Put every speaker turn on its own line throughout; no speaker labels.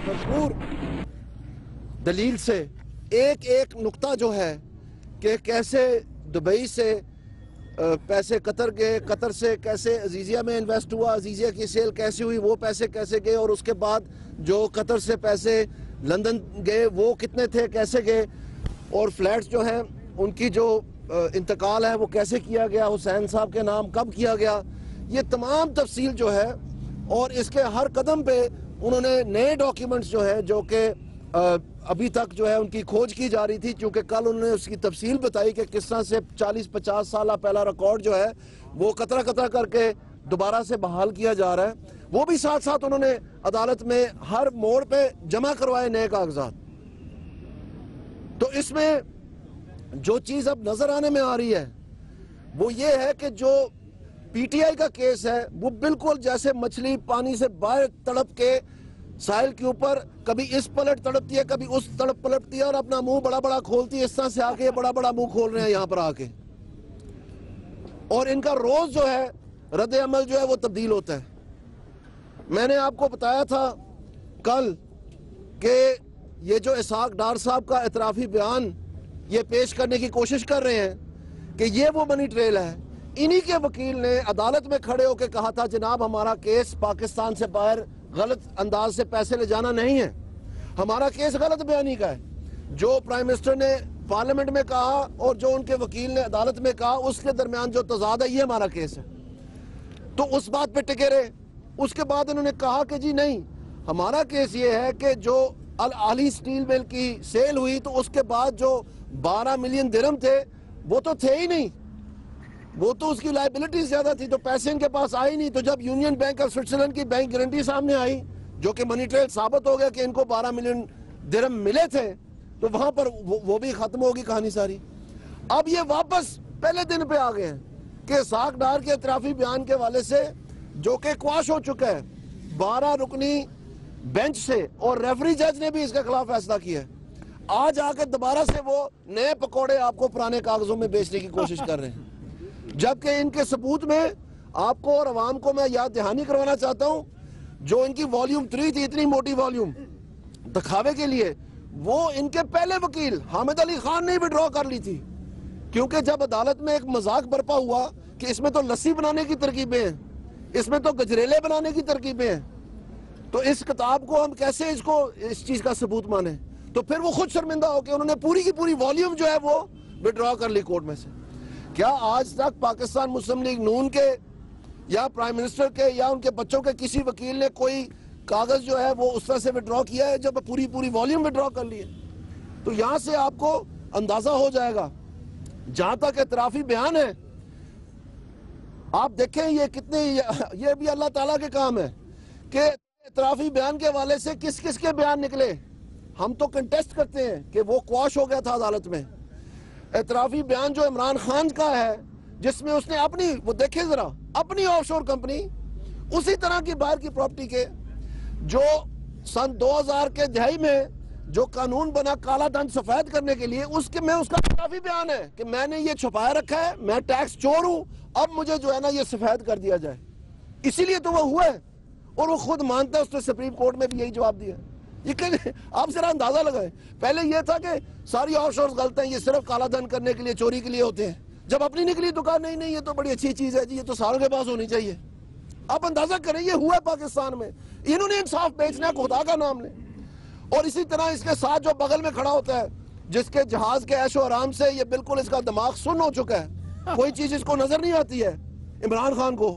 भरपूर दलील से एक एक नुक्ता जो है कि कैसे दुबई से पैसे कतर गए, कतर से कैसे अजीज़िया में इन्वेस्ट हुआ, अजीज़िया की सेल कैसे हुई, वो पैसे कैसे गए, और उसके बाद जो कतर से पैसे लंदन गए वो कितने थे, कैसे गए, और फ्लैट्स जो हैं उनकी जो इंतकाल है वो कैसे किया गया, हुसैन साहब के नाम कब किया गया, ये तमाम तफसील जो है। और इसके हर कदम पे उन्होंने नए डॉक्यूमेंट्स जो है जो कि अभी तक जो है उनकी खोज की जा रही थी, क्योंकि कल उन्होंने उसकी तफसील बताई कि किस तरह से 40-50 साल पहला रिकॉर्ड जो है वो कतरा कतरा करके दोबारा से बहाल किया जा रहा है। वो भी साथ साथ उन्होंने अदालत में हर मोड़ पे जमा करवाए नए कागजात। तो इसमें जो चीज अब नजर आने में आ रही है वो ये है कि जो पीटीआई का केस है वो बिल्कुल जैसे मछली पानी से बाहर तड़प के साहिल के ऊपर कभी इस पलट तड़पती है, कभी उस तड़प पलटती है और अपना मुंह बड़ा बड़ा खोलती है। इस तरह से आके बड़ा बड़ा मुंह खोल रहे हैं यहाँ पर आके, और इनका रोज जो है रद्द अमल जो है वो तब्दील होता है। मैंने आपको बताया था कल कि ये जो इसहाक डार साहब का एतराफी बयान ये पेश करने की कोशिश कर रहे हैं कि ये वो मनी ट्रेल है। इन्हीं के वकील ने अदालत में खड़े होकर कहा था जनाब हमारा केस पाकिस्तान से बाहर गलत अंदाज से पैसे ले जाना नहीं है, हमारा केस गलत बयानी का है। जो प्राइम मिनिस्टर ने पार्लियामेंट में कहा और जो उनके वकील ने अदालत में कहा उसके दरमियान जो तजाद है ये हमारा केस है। तो उस बात पे टिके रहे। उसके बाद उन्होंने कहा कि जी नहीं, हमारा केस ये है कि जो अल आली स्टील मिल की सेल हुई तो उसके बाद जो 12 मिलियन दिरहम थे वो तो थे ही नहीं, वो तो उसकी लाइबिलिटी ज्यादा थी, तो पैसे इनके पास आए नहीं। तो जब यूनियन बैंक ऑफ स्विट्जरलैंड की बैंक गारंटी सामने आई जो कि मनी ट्रेल साबित हो गया कि इनको 12 मिलियन दिरहम मिले थे, तो वहां पर वो भी खत्म होगी कहानी सारी। अब ये वापस पहले दिन पे आ गए हैं कि इसहाक डार के इतराफी बयान के वाले से जो कि क्वाश हो चुका है 12 रुकनी बेंच से, और रेफरी जज ने भी इसके खिलाफ फैसला किया है। आज आकर दोबारा से वो नए पकौड़े आपको पुराने कागजों में बेचने की कोशिश कर रहे हैं, जबकि इनके सबूत में आपको और अवाम को मैं याद दहानी करवाना चाहता हूं, जो इनकी वॉल्यूम 3 थी, इतनी मोटी वॉल्यूम दिखावे के लिए, वो इनके पहले वकील हामिद अली खान ने विड्रॉ कर ली थी। क्योंकि जब अदालत में एक मजाक बरपा हुआ कि इसमें तो लस्सी बनाने की तरकीबें हैं, इसमें तो गजरेले बनाने की तरकीबें हैं, तो इस किताब को हम कैसे इसको इस चीज का सबूत माने। तो फिर वो खुद शर्मिंदा होकर उन्होंने पूरी की पूरी वॉल्यूम जो है वो विड्रॉ कर ली कोर्ट में से। क्या आज तक पाकिस्तान मुस्लिम लीग नून के या प्राइम मिनिस्टर के या उनके बच्चों के किसी वकील ने कोई कागज जो है वो उस तरह से विड्रॉ किया है जब पूरी पूरी वॉल्यूम विड्रॉ कर ली है? तो यहां से आपको अंदाजा हो जाएगा। जहां तक एतराफी बयान है, आप देखें ये कितने, ये भी अल्लाह ताला के काम है कि एतराफी बयान के वाले से किस किस के बयान निकले। हम तो कंटेस्ट करते हैं कि वो क्वाश हो गया था अदालत में। एतराफी बयान जो इमरान खान का है जिसमें उसने अपनी, वो देखे जरा, अपनी ऑफशोर कंपनी उसी तरह की बाहर की प्रॉपर्टी के जो सन 2000 के दहाई में जो कानून बना काला धन सफेद करने के लिए, उसके में उसका एतराफी बयान है कि मैंने ये छुपाया रखा है, मैं टैक्स चोर हूं, अब मुझे जो है ना ये सफेद कर दिया जाए। इसीलिए तो वो हुआ है और वो खुद मानता है, उसने सुप्रीम कोर्ट में भी यही जवाब दिया। ये आप जरा अंदाजा लगाएं, पहले ये था कि सारी ऑफशोर्स गलत हैं, ये सिर्फ काला धन करने के लिए, चोरी के लिए होते हैं। जब अपनी निकली दुकान, नहीं नहीं ये तो बड़ी अच्छी चीज है जी, ये तो सारों के पास होनी चाहिए। आप अंदाजा करें ये हुआ है पाकिस्तान में। इन्होंने इंसाफ बेचना है खुदा का नाम ले। और इसी तरह इसके साथ जो बगल में खड़ा होता है, जिसके जहाज के ऐशो आराम से ये बिल्कुल इसका दिमाग सुन्न हो चुका है, कोई चीज इसको नजर नहीं आती है, इमरान खान को,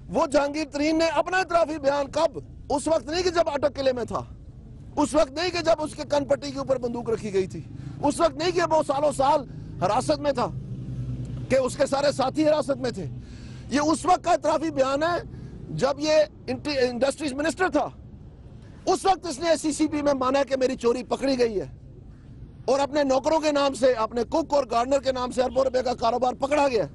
वो जहांगीर तरीन ने अपना इतराफी बयान कब, उस वक्त नहीं कि जब अटक किले में था, उस वक्त नहीं कि जब उसके कनपट्टी के ऊपर बंदूक रखी गई थी, उस वक्त नहीं कि वो सालों साल हिरासत में था, कि उसके सारे साथी हिरासत में थे। ये उस वक्त का इतराफी बयान है जब ये इंडस्ट्रीज मिनिस्टर था। उस वक्त इसने एससीसीपी में माना कि मेरी चोरी पकड़ी गई है और अपने नौकरों के नाम से, अपने कुक और गार्डनर के नाम से अरबों रुपए का कारोबार पकड़ा गया।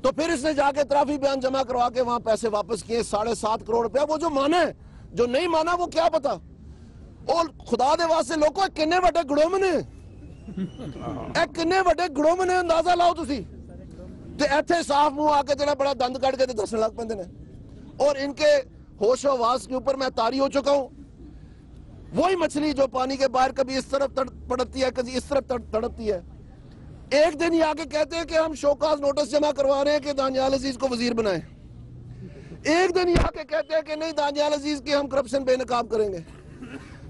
तो फिर इसने जाके इतराफी बयान जमा करवा के वहां पैसे वापस किए, 7.5 करोड़ रुपया। वो जो माना है, जो नहीं माना वो क्या पता। और खुदा दे वास्ते लोगों किन्ने बड़े गुड़ोम ने, किन्ने बड़े गुड़ोम ने, अंदाजा लाओ तुसी। ते इत्थे साफ मुंह आके जरा बड़ा दंद कट के दसने लग पैंदे ने। और इनके होश आवाज के ऊपर मैं तारी हो चुका हूं। वही मछली जो पानी के बाहर कभी इस तरफ तड़पती है, कभी इस तरफ तड़पती है। एक दिन ही आके कहते हैं कि हम शोकाज नोटिस जमा करवा रहे हैं कि दानियाल अजीज को वजीर बनाएं। एक दिन ही आके कहते हैं कि नहीं, दानियाल अजीज की हम करप्शन बेनकाब करेंगे।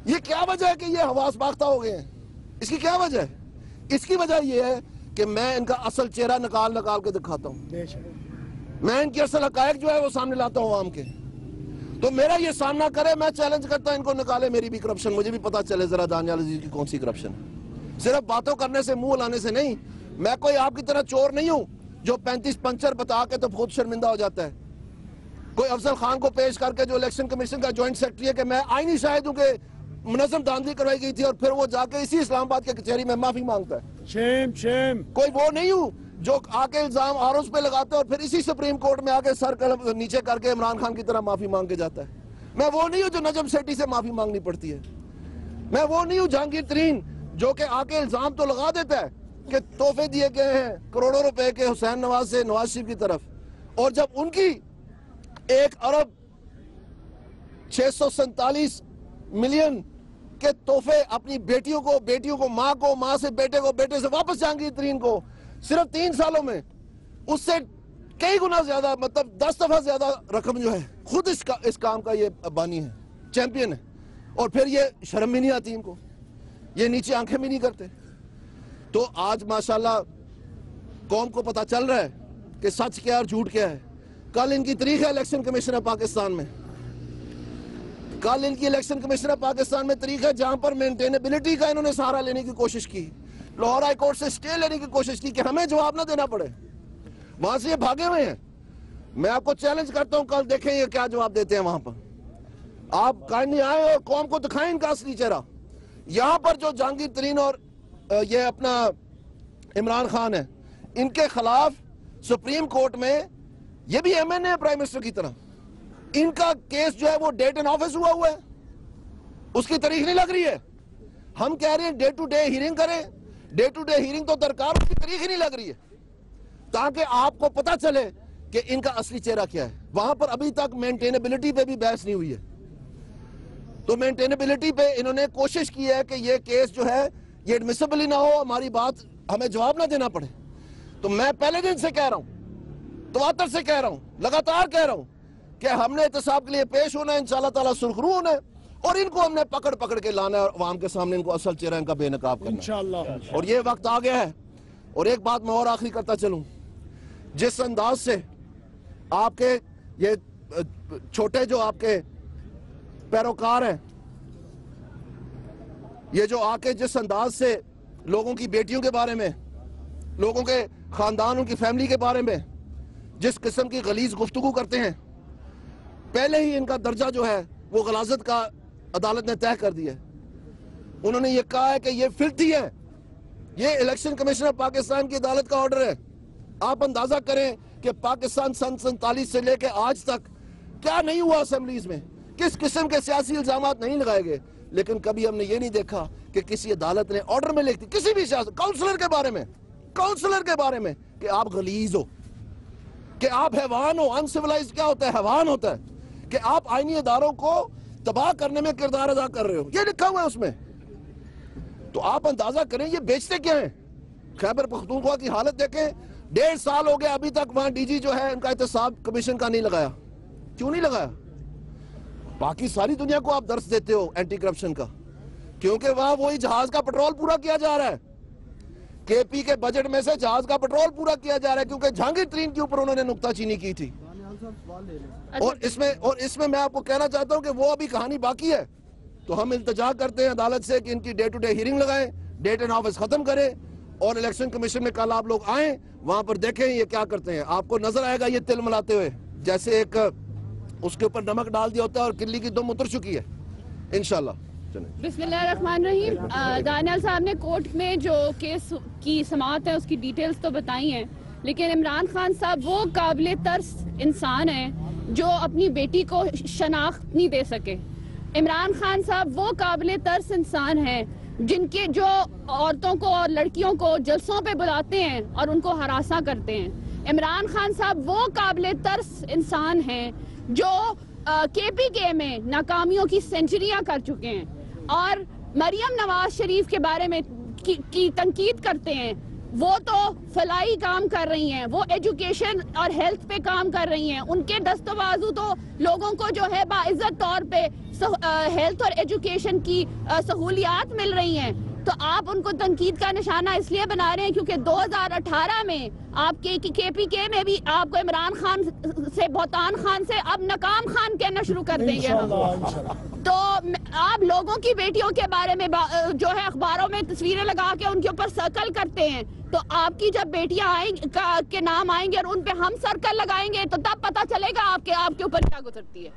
ये क्या वजह है कि ये हवास बाख्ता हो गए हैं? इसकी क्या वजह है? इसकी वजह यह है कि मैं इनका असल चेहरा निकाल के दिखाता हूं। मैं इनकी असल हकायक जो है वो सामने लाता हूं आवाम के। तो मेरा ये सामना करे, मैं चैलेंज करता हूं इनको निकाले मेरी भी करप्शन, मुझे भी पता चले जरा दानियाल अजीज की कौन सी करप्शन है। सिर्फ बातों करने से, मुंह लाने से नहीं। मैं कोई आपकी तरह चोर नहीं हूं जो 35 पंचर बता के तो खुद शर्मिंदा हो जाता है। कोई अफजल खान को पेश करके जो इलेक्शन कमीशन का ज्वाइंट सेक्रेटरी है कि मैं आईनी शाहिद हूं कि मुनज़्ज़म धांधली करवाई गई थी, और फिर वो जाके इसी इस्लामाबाद के कचहरी में माफी मांगता है। शेम। कोई वो नहीं हूं जो आके इल्जाम आरोप पे लगाते हैं और फिर इसी सुप्रीम कोर्ट में आके सर कलम नीचे करके इमरान खान की तरह माफी मांग के जाता है। मैं वो नहीं हूं जो नजम सेठी से माफी मांगनी पड़ती है। मैं वो नहीं हूं जहांगीर तरीन जो कि आके इल्जाम तो लगा देता है कि तोहफे दिए गए हैं करोड़ों रुपए के हुसैन नवाज से नवाज शरीफ की तरफ, और जब उनकी 1 अरब 647 मिलियन के तोहफे अपनी बेटियों को, माँ को, माँ से बेटे को, बेटे से वापस जहांगीर तरीन को, सिर्फ 3 सालों में उससे कई गुना ज्यादा, मतलब 10 दफा ज्यादा रकम जो है, खुद इस काम का ये बानी है, चैंपियन है। और फिर ये शर्म भी नहीं आती इनको, ये नीचे आंखें भी नहीं करते। तो आज माशाल्लाह कौम को पता चल रहा है कि सच क्या और झूठ क्या है। कल इनकी तारीख है इलेक्शन कमीशन पाकिस्तान में, कल इनकी इलेक्शन कमीशन पाकिस्तान में तारीख है जहां पर मेंटेनेबिलिटी का इन्होंने सहारा लेने की कोशिश की, लाहौर हाई कोर्ट से स्टे लेने की कोशिश की कि हमें जवाब ना देना पड़े। वहां से ये भागे हुए हैं। मैं आपको चैलेंज करता हूं, कल देखें ये क्या जवाब देते हैं वहां पर। आप कायनी आए और कौम को दिखाएं इनका असली चेहरा। यहां पर जो जहांगीर तरीन और ये अपना इमरान खान है, इनके खिलाफ सुप्रीम कोर्ट में, ये भी एमएनए है प्राइम मिनिस्टर की तरह, इनका केस जो है वो डेट इन ऑफिस हुआ है, उसकी तारीख नहीं लग रही है। हम कह रहे हैं डे टू डे हियरिंग करें, डे टू डे हियरिंग तो दरकार, उसकी तारीख ही नहीं लग रही है, ताकि आपको पता चले कि इनका असली चेहरा क्या है। वहां पर अभी तक मेंटेनेबिलिटी पे भी बहस नहीं हुई है। तो मेंटेनेबिलिटी पे इन्होंने कोशिश की है कि ये केस जो है ये एडमिसिबल ही ना हो, हमारी बात हमें जवाब ना देना पड़े। तो मैं पहले दिन से कह रहा हूं, तवातर से कह रहा हूं, लगातार कह रहा हूं कि हमने एहतसाब के लिए पेश होना है, इंशाअल्लाह ताला सुरखरू होना है, और इनको हमने पकड़ के लाना है और आवाम के सामने इनको असल चेहरा इनका बेनकाब करना इंशाअल्लाह। और ये वक्त आ गया है। और एक बात मैं और आखिरी करता चलूं, जिस अंदाज से आपके ये छोटे जो आपके पैरोकार हैं, ये जो आके जिस अंदाज से लोगों की बेटियों के बारे में, लोगों के खानदान, उनकी फैमिली के बारे में जिस किस्म की गलीज गुफ्तगू करते हैं, पहले ही इनका दर्जा जो है वो गलाजत का अदालत ने तय कर दिया है। उन्होंने ये कहा है कि ये फिल्थी है, ये इलेक्शन कमीशन ऑफ पाकिस्तान की अदालत का ऑर्डर है। आप अंदाजा करें कि पाकिस्तान सन 47 से लेकर आज तक क्या नहीं हुआ असेंबलीज में, किस किस्म के सियासी इल्जाम नहीं लगाए गए, लेकिन कभी हमने ये नहीं देखा कि किसी अदालत ने ऑर्डर में लिख दी किसी भी काउंसलर के बारे में कि आप गलीज हो, कि आप हैवान हो। अनसिविलाइज्ड क्या होता है? हैवान होता है। कि आप आईनी इदारों को तबाह करने में किरदार अदा कर रहे हो, ये लिखा हुआ है उसमें। तो आप अंदाजा करें ये बेचते क्या है। खैबर पख्तूनख्वा की हालत देखें, 1.5 साल हो गया अभी तक वहां डीजी जो है उनका एहतसाब कमीशन का नहीं लगाया। क्यों नहीं लगाया? बाकी सारी दुनिया को आप दर्श देते हो एंटी करप्शन का, क्योंकि वहां वही जहाज का पेट्रोल पूरा किया जा रहा है। केपी के बजट में से जहाज का पेट्रोल पूरा किया जा रहा है, क्योंकि जहांगीर तरीन के ऊपर उन्होंने नुक्ताचीनी की थी। और इसमें मैं आपको कहना चाहता हूं कि वो अभी कहानी बाकी है। तो हम इल्तजा करते हैं अदालत से कि इनकी डे टू डे हियरिंग लगाएं, डेट इन ऑफिस खत्म करें, और इलेक्शन कमीशन में कल आप लोग आए, वहां पर देखें ये क्या करते हैं। आपको नजर आएगा ये तिल मिलाते हुए, जैसे एक उसके ऊपर नमक डाल दिया होता है और किल्ली की दुम उतर चुकी है इंशाल्लाह।
बिस्मिल्लाहिर्रहमानिर्रहीम। दानियाल साहब ने कोर्ट में जो केस की समाअत है उसकी डिटेल्स तो बताई हैं, लेकिन इमरान खान साहब वो काबिल तर्स इंसान हैं जो अपनी बेटी को शनाख्त नहीं दे सके। इमरान खान साहब वो काबिल तर्स इंसान हैं जिनके जो औरतों को और लड़कियों को जलसों पे बुलाते हैं और उनको हरासा करते हैं। इमरान खान साहब वो काबिल तर्स इंसान हैं जो KPK में नाकामियों की सेंचुरियां कर चुके हैं। और मरियम नवाज शरीफ के बारे में की तनकीद करते हैं, वो तो फलाई काम कर रही हैं, वो एजुकेशन और हेल्थ पे काम कर रही हैं, उनके दस्तबाजू तो लोगों को जो है बाइज्जत तौर पे हेल्थ और एजुकेशन की सहूलियात मिल रही हैं। तो आप उनको तनकीद का निशाना इसलिए बना रहे हैं क्योंकि 2018 में आपके KPK में भी आपको इमरान खान से, बोहतान खान से अब नकाम खान कहना शुरू कर देंगे हम। तो आप लोगों की बेटियों के बारे में जो है अखबारों में तस्वीरें लगा के उनके ऊपर सर्कल करते हैं, तो आपकी जब बेटियां आएंगी के नाम आएंगे और उन पे हम सर्कल लगाएंगे तो तब पता चलेगा आपके ऊपर क्या गुजरती है।